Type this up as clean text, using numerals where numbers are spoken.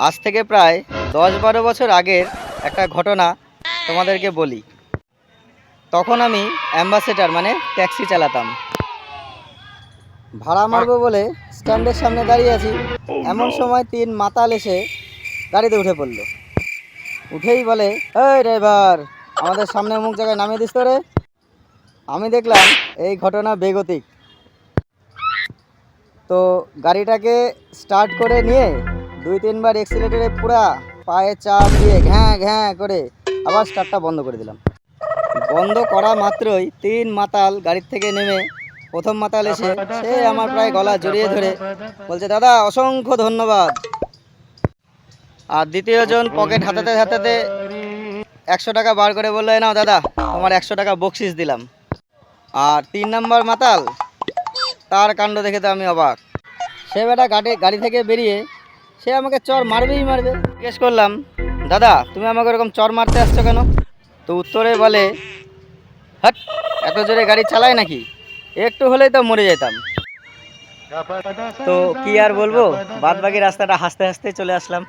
আজ থেকে প্রায় 10-12 বছর আগের একটা ঘটনা তোমাদেরকে বলি। তখন আমি অ্যাম্বাসেডর মানে ট্যাক্সি চালাতাম। ভাড়া মারবো বলে স্ট্যান্ডের সামনে দাঁড়িয়ে আছি, এমন সময় 3 মাতাল এসে গাড়িতে উঠে পড়লো। উঠেই বলে, এই ড্রাইভার, আমাদের সামনে অমুক জায়গায় নামিয়ে দিস তো রে। আমি দেখলাম এই ঘটনা বেগতিক, তো গাড়িটাকে স্টার্ট করে নিয়ে 2-3 বার এক্সিলেটরে পুরা পায়ে চাপ দিয়ে ঘ্যাঁ ঘ্যাঁ করে আবার স্টার্টটা বন্ধ করে দিলাম। বন্ধ করা মাত্রই 3 মাতাল গাড়ির থেকে নেমে প্রথম মাতাল এসে সে আমার প্রায় গলা জড়িয়ে ধরে বলছে, দাদা অসংখ্য ধন্যবাদ। আর দ্বিতীয়জন পকেট হাতাতে হাতাতে 100 টাকা বার করে বললো, নাও দাদা, তোমার 100 টাকা বকশিস দিলাম। আর 3 নম্বর মাতাল, তার কাণ্ড দেখে তো আমি অবাক। সে বেটা গাড়ি থেকে বেরিয়ে সে আমাকে চর মারবেই মারবে। জিজ্ঞেস করলাম, দাদা তুমি আমাকে এরকম চর মারতে আসছো কেন? তো উত্তরে বলে, হাট, এত জোরে গাড়ি চালায় নাকি, একটু হলেই তো মরে যেতাম। তো কি আর বলবো, বাদ বাকি রাস্তাটা হাসতে হাসতে চলে আসলাম।